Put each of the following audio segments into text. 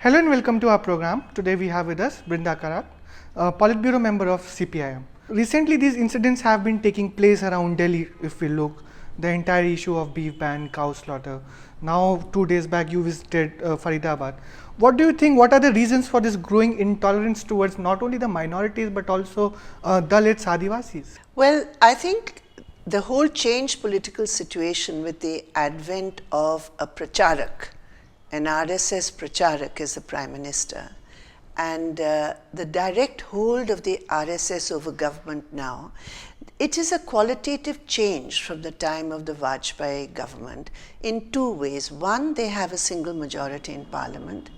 Hello and welcome to our program. Today we have with us Brinda Karat, a Politburo member of CPIM. Recently these incidents have been taking place around Delhi. If we look, the entire issue of beef ban, cow slaughter. Now 2 days back you visited Faridabad. What do you think, what are the reasons for this growing intolerance towards not only the minorities but also Dalits, Adivasis? Well, I think the whole changed political situation with the advent of a pracharak, an RSS pracharak is the Prime Minister, and the direct hold of the RSS over government now, it is a qualitative change from the time of the Vajpayee government in two ways. One, they have a single majority in parliament,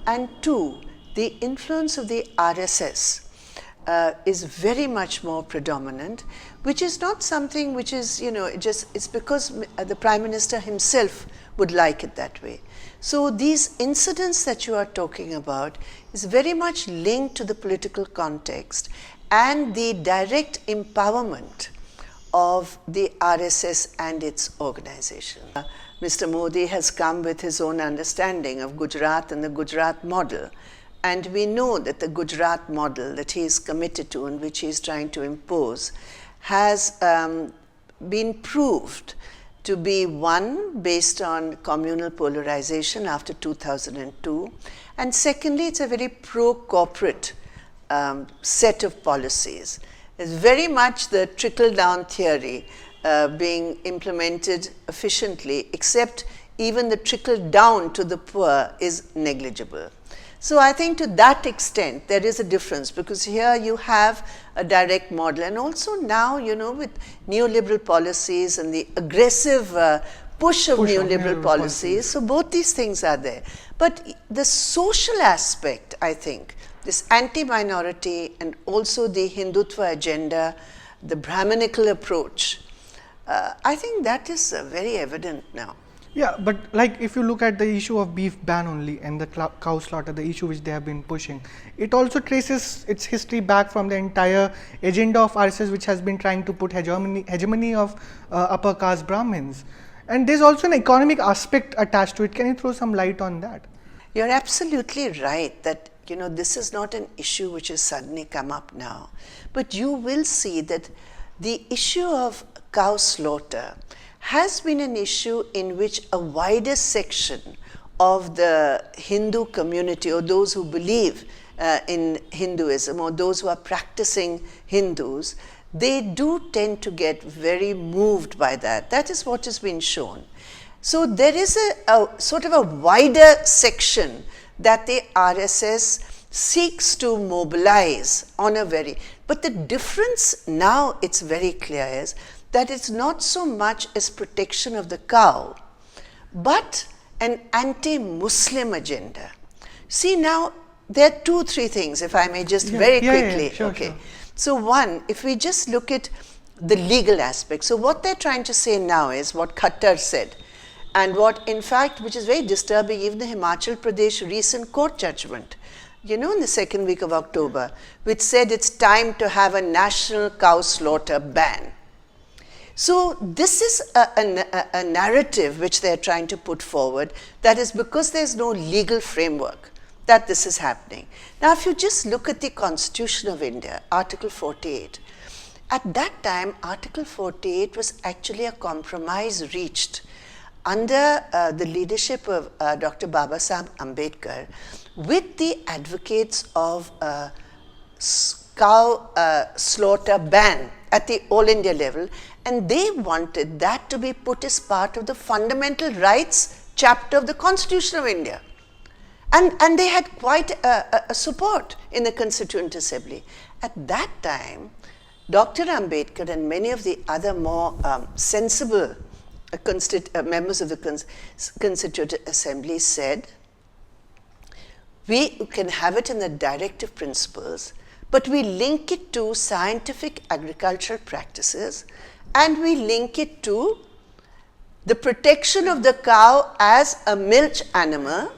and two, the influence of the RSS is very much more predominant, which is not something which is, it's because the Prime Minister himself would like it that way. So these incidents that you are talking about is very much linked to the political context and the direct empowerment of the RSS and its organization. Mr. Modi has come with his own understanding of Gujarat and the Gujarat model. And we know that the Gujarat model that he is committed to and which he is trying to impose has been proved to be one based on communal polarization after 2002, and secondly, it's a very pro-corporate set of policies. It's very much the trickle-down theory being implemented efficiently, except even the trickle-down to the poor is negligible. So I think to that extent there is a difference, because here you have a direct model, and also now, with neoliberal policies and the aggressive push of neoliberal policies, so both these things are there. But the social aspect, I think, this anti-minority and also the Hindutva agenda, the Brahminical approach, I think that is very evident now. Yeah, but like if you look at the issue of beef ban only and the cow slaughter, the issue which they have been pushing, it also traces its history back from the entire agenda of RSS, which has been trying to put hegemony of upper caste Brahmins. And there's also an economic aspect attached to it. Can you throw some light on that? You're absolutely right that this is not an issue which has suddenly come up now. But you will see that the issue of cow slaughter has been an issue in which a wider section of the Hindu community, or those who believe in Hinduism, or those who are practicing Hindus, they do tend to get very moved by that. That is what has been shown. So there is a sort of a wider section that the RSS seeks to mobilize on a but the difference now, it's very clear, is that it's not so much as protection of the cow, but an anti-Muslim agenda. See, now there are 2-3 things, if I may just very quickly. Sure. So one, if we just look at the legal aspect, so what they're trying to say now is what Khattar said, and what in fact, which is very disturbing, even the Himachal Pradesh recent court judgment, in the second week of October, which said it's time to have a national cow slaughter ban. So this is a narrative which they're trying to put forward, that is because there's no legal framework that this is happening. Now, if you just look at the Constitution of India, Article 48, at that time, Article 48 was actually a compromise reached under the leadership of Dr. Babasaheb Ambedkar with the advocates of cow slaughter ban at the All India level, and they wanted that to be put as part of the fundamental rights chapter of the Constitution of India. And they had quite a support in the Constituent Assembly. At that time, Dr. Ambedkar and many of the other more sensible members of the Constituent Assembly said, we can have it in the directive principles, but we link it to scientific agricultural practices, and we link it to the protection of the cow as a milch animal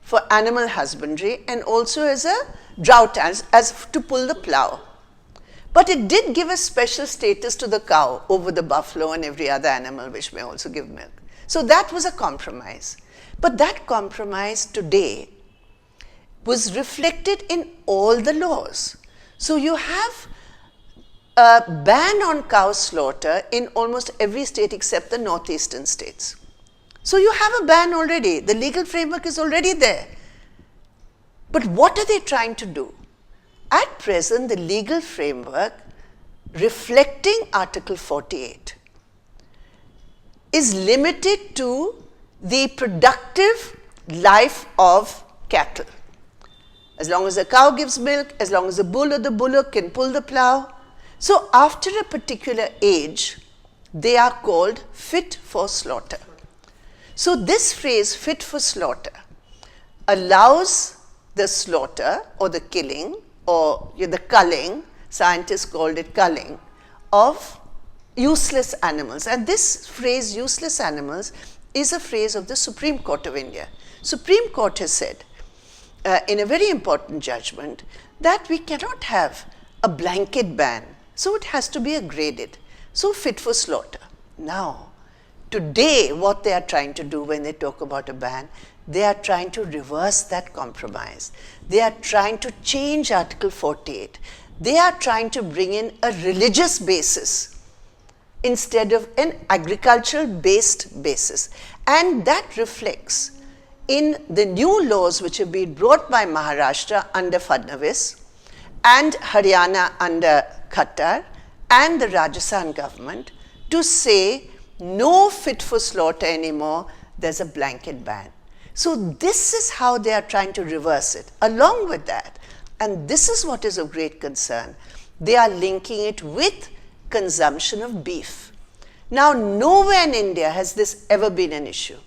for animal husbandry, and also as a drought, as to pull the plow. But it did give a special status to the cow over the buffalo and every other animal which may also give milk. So that was a compromise. But that compromise today was reflected in all the laws. So you have a ban on cow slaughter in almost every state except the northeastern states. So you have a ban already. The legal framework is already there. But what are they trying to do? At present, the legal framework reflecting Article 48 is limited to the productive life of cattle. As long as a cow gives milk, as long as the bull or the bullock can pull the plow. So after a particular age, they are called fit for slaughter. So this phrase, fit for slaughter, allows the slaughter or the killing or the culling, scientists called it culling, of useless animals. And this phrase, useless animals, is a phrase of the Supreme Court of India. Supreme Court has said, in a very important judgment, that we cannot have a blanket ban. So it has to be a graded. So fit for slaughter. Now, today what they are trying to do when they talk about a ban, they are trying to reverse that compromise. They are trying to change Article 48. They are trying to bring in a religious basis instead of an agricultural based basis. And that reflects in the new laws which have been brought by Maharashtra under Fadnavis and Haryana under Khattar and the Rajasthan government to say no fit for slaughter anymore, there's a blanket ban. So this is how they are trying to reverse it. Along with that, and this is what is of great concern, they are linking it with consumption of beef. Now, nowhere in India has this ever been an issue.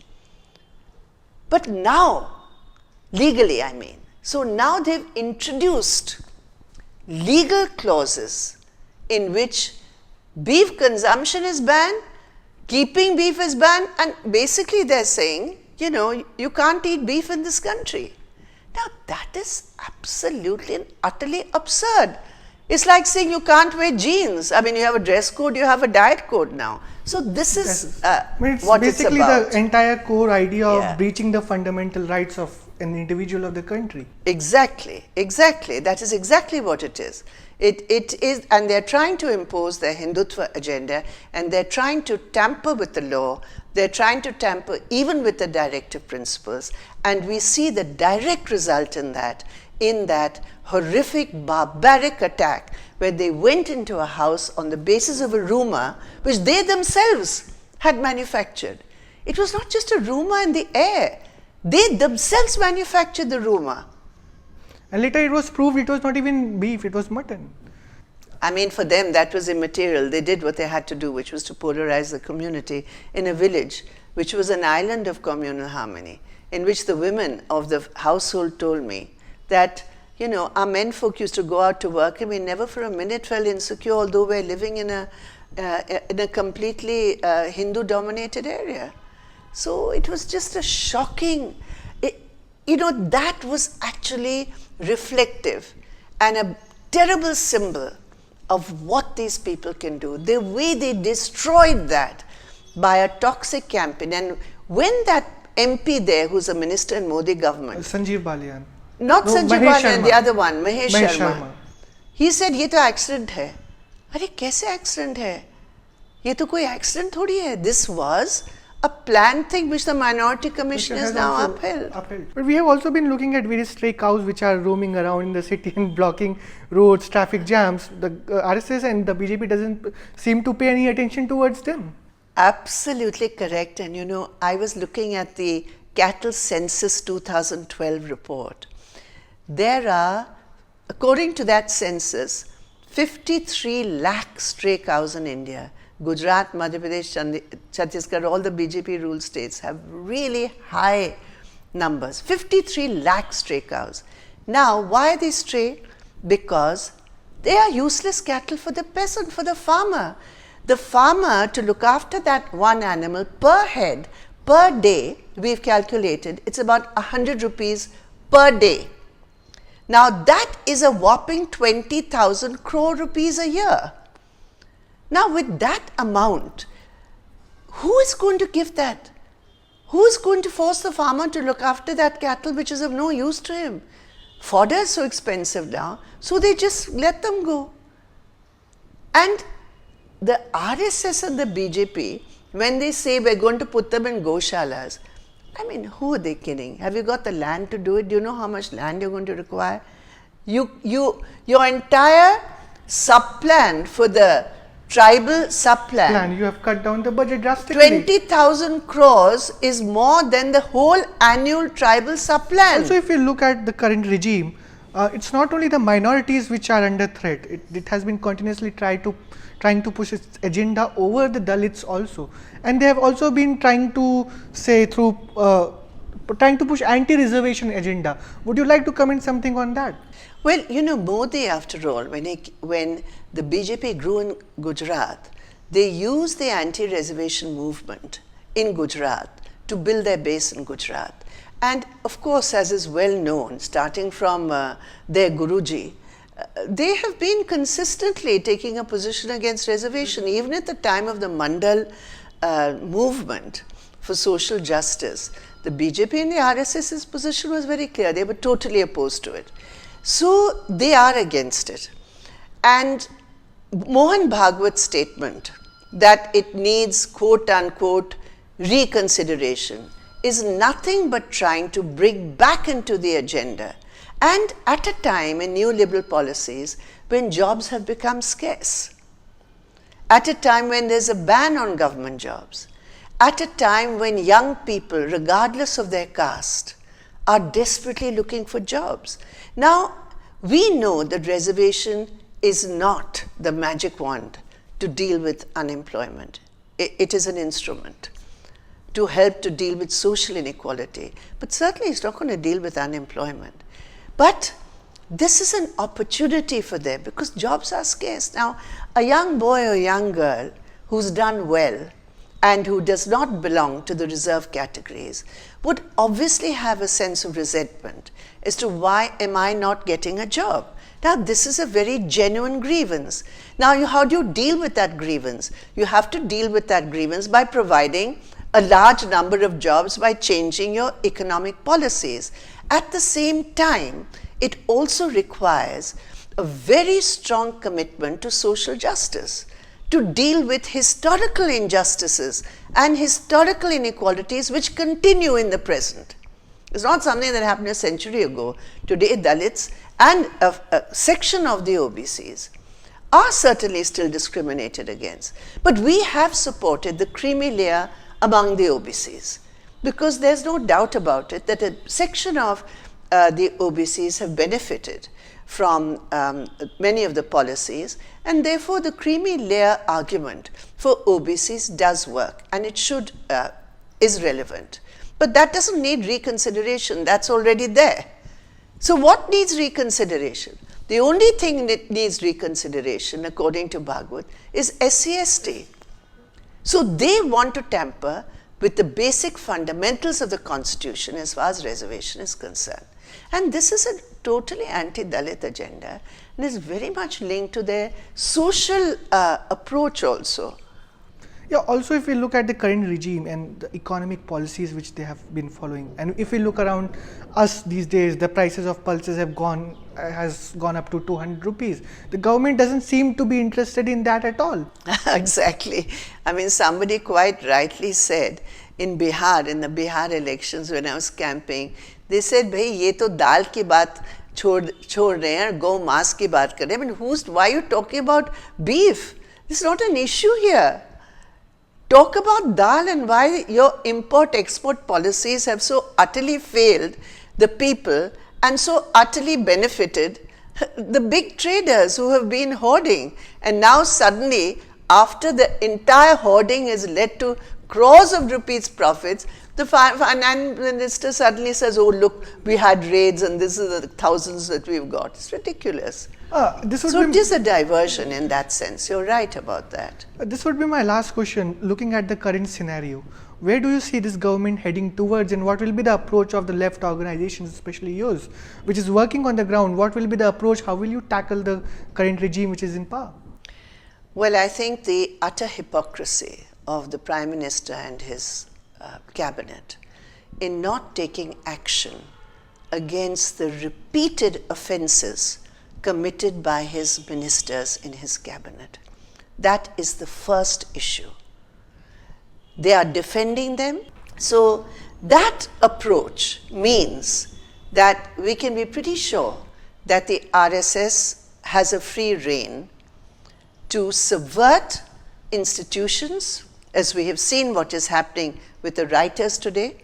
But now, legally I mean, so now they've introduced legal clauses in which beef consumption is banned, keeping beef is banned, and basically they're saying, you know, you can't eat beef in this country. Now that is absolutely and utterly absurd. It's like saying you can't wear jeans. I mean, you have a dress code, you have a diet code now. So this is what it's basically about. The entire core idea Yeah. of breaching the fundamental rights of an individual of the country. Exactly, exactly. That is exactly what it is. It is, and they're trying to impose their Hindutva agenda, and they're trying to tamper with the law. They're trying to tamper even with the directive principles, and we see the direct result in that horrific, barbaric attack where they went into a house on the basis of a rumor which they themselves had manufactured. It was not just a rumor in the air. They themselves manufactured the rumor. And later it was proved it was not even beef, it was mutton. I mean, for them that was immaterial. They did what they had to do, which was to polarize the community in a village, which was an island of communal harmony, in which the women of the household told me that, you know, our men folk used to go out to work and we never for a minute felt insecure, although we're living in a completely Hindu-dominated area. So it was just a shocking, that was actually reflective and a terrible symbol of what these people can do. The way they destroyed that by a toxic campaign. And when that MP there, who's a minister in Modi government, Sanjeev Balian. not No, Sanjeev Mahesh Balian, Sharma. the other one, Mahesh Mahesh Sharma. Sharma. He said, ये तो accident है. अरे कैसे accident है? ये तो कोई accident थोड़ी है. This was a planned thing which the Minority Commission has now also upheld. But we have also been looking at various stray cows which are roaming around in the city and blocking roads, traffic jams. The RSS and the BJP doesn't seem to pay any attention towards them. Absolutely correct. And you know, I was looking at the Cattle Census 2012 report. There are, according to that census, 53 lakh stray cows in India. Gujarat, Madhya Pradesh, Chhattisgarh, all the BJP ruled states have really high numbers. 53 lakh stray cows. Now, why are they stray? Because they are useless cattle for the peasant, for the farmer. The farmer, to look after that one animal per head, per day, we've calculated, it's about 100 rupees per day. Now, that is a whopping 20,000 crore rupees a year. Now, with that amount, who is going to give that? Who is going to force the farmer to look after that cattle which is of no use to him? Fodder is so expensive now, so they just let them go. And the RSS and the BJP, when they say we're going to put them in goshalas, I mean, who are they kidding? Have you got the land to do it? Do you know how much land you're going to require? Your entire sub-plan for the tribal sub-plan, you have cut down the budget drastically. 20,000 crores is more than the whole annual tribal sub-plan. Also, if you look at the current regime, it's not only the minorities which are under threat. It has been continuously trying to push its agenda over the Dalits also, and they have also been trying to say through trying to push anti-reservation agenda. Would you like to comment something on that? Well, you know, Modi, after all, when the BJP grew in Gujarat, they used the anti-reservation movement in Gujarat to build their base in Gujarat. And of course, as is well known, starting from their Guruji, they have been consistently taking a position against reservation. Even at the time of the Mandal movement for social justice, the BJP and the RSS's position was very clear. They were totally opposed to it. So they are against it. And Mohan Bhagwat's statement that it needs quote unquote reconsideration is nothing but trying to bring back into the agenda, and at a time in neoliberal policies when jobs have become scarce, at a time when there's a ban on government jobs, at a time when young people, regardless of their caste, are desperately looking for jobs. Now, we know that reservation is not the magic wand to deal with unemployment. It is an instrument to help to deal with social inequality, but certainly it's not going to deal with unemployment. But this is an opportunity for them because jobs are scarce. Now, a young boy or young girl who's done well and who does not belong to the reserve categories would obviously have a sense of resentment as to why am I not getting a job? Now, this is a very genuine grievance. Now, how do you deal with that grievance? You have to deal with that grievance by providing a large number of jobs by changing your economic policies. At the same time, it also requires a very strong commitment to social justice, to deal with historical injustices and historical inequalities which continue in the present. It's not something that happened a century ago. Today, Dalits and a section of the OBCs are certainly still discriminated against. But we have supported the creamy layer among the OBCs because there's no doubt about it that a section of the OBCs have benefited from many of the policies, and therefore the creamy layer argument for OBCs does work and it is relevant. But that doesn't need reconsideration, that's already there. So what needs reconsideration? The only thing that needs reconsideration, according to Bhagwat, is SC/ST. So they want to tamper with the basic fundamentals of the Constitution as far as reservation is concerned. And this is a totally anti-Dalit agenda and is very much linked to their social approach also. Yeah, also if we look at the current regime and the economic policies which they have been following, and if we look around us these days, the prices of pulses has gone up to 200 rupees. The government doesn't seem to be interested in that at all. Exactly. I mean, somebody quite rightly said in Bihar, in the Bihar elections when I was camping, they said, "Bhai, ye to dal ki baat chhod rahe hain, go mas ki baat kar rahe hain." I mean, why are you talking about beef? This is not an issue here. Talk about dal and why your import-export policies have so utterly failed the people and so utterly benefited the big traders who have been hoarding. And now suddenly, after the entire hoarding has led to crores of rupees profits, the finance minister suddenly says, "Oh, look, we had raids and this is the thousands that we've got." It's ridiculous. So it is a diversion in that sense. You're right about that. This would be my last question. Looking at the current scenario, where do you see this government heading towards, and what will be the approach of the left organizations, especially yours, which is working on the ground? What will be the approach? How will you tackle the current regime which is in power? Well, I think the utter hypocrisy of the Prime Minister and his cabinet in not taking action against the repeated offenses committed by his ministers in his cabinet. That is the first issue. They are defending them. So that approach means that we can be pretty sure that the RSS has a free rein to subvert institutions, as we have seen what is happening with the writers today.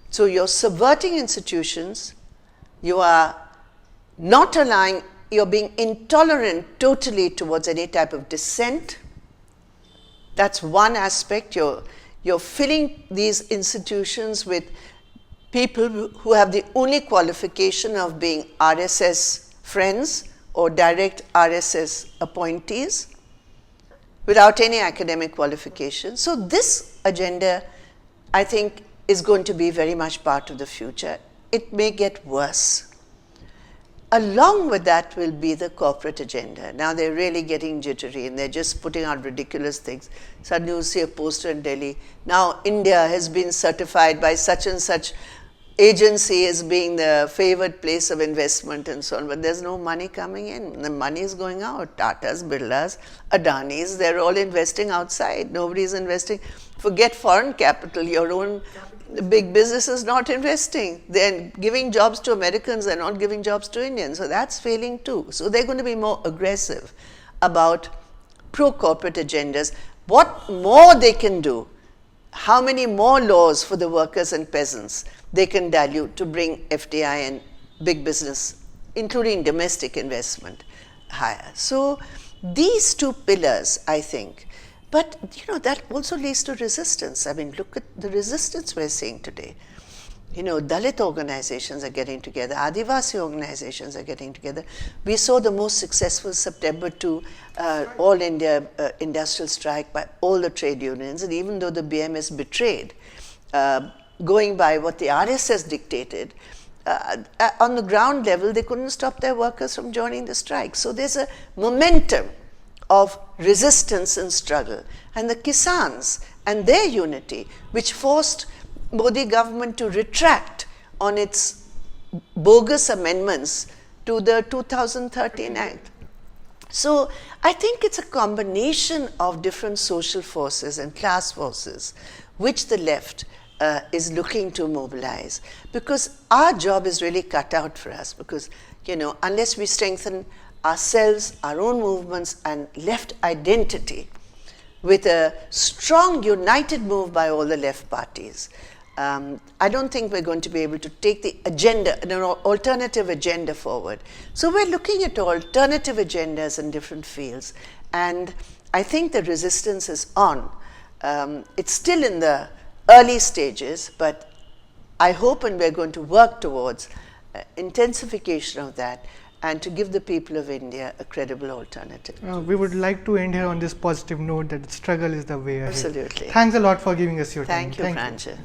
So you're subverting institutions, you are not allowing, you're being intolerant totally towards any type of dissent. That's one aspect. You're filling these institutions with people who have the only qualification of being RSS friends or direct RSS appointees without any academic qualification. So this agenda, I think, is going to be very much part of the future. It may get worse. Along with that will be the corporate agenda. Now they're really getting jittery and they're just putting out ridiculous things. Suddenly you see a poster in Delhi. Now India has been certified by such and such agency as being the favored place of investment and so on, but there's no money coming in. The money is going out. Tatas, Birlas, Adanis, they're all investing outside. Nobody's investing. Forget foreign capital, your own big business is not investing. They're giving jobs to Americans, they're not giving jobs to Indians. So that's failing too. So they're going to be more aggressive about pro-corporate agendas. What more they can do, how many more laws for the workers and peasants they can dilute to bring FDI and big business, including domestic investment, higher. So these two pillars, I think. But that also leads to resistance. I mean, look at the resistance we're seeing today. Dalit organizations are getting together, Adivasi organizations are getting together. We saw the most successful September 2 All India industrial strike by all the trade unions, and even though the BMS betrayed, going by what the RSS dictated, on the ground level, they couldn't stop their workers from joining the strike. So there's a momentum of resistance and struggle. And the Kisans and their unity, which forced Modi government to retract on its bogus amendments to the 2013 Act. So I think it's a combination of different social forces and class forces which the left is looking to mobilize, because our job is really cut out for us, because unless we strengthen ourselves, our own movements and left identity with a strong united move by all the left parties, I don't think we're going to be able to take the agenda, an alternative agenda forward. So we're looking at alternative agendas in different fields, and I think the resistance is on. It's still in the early stages, but I hope and we're going to work towards intensification of that and to give the people of India a credible alternative. We would like to end here on this positive note that struggle is the way ahead. Absolutely. Thanks a lot for giving us your time. Thank you, Francha.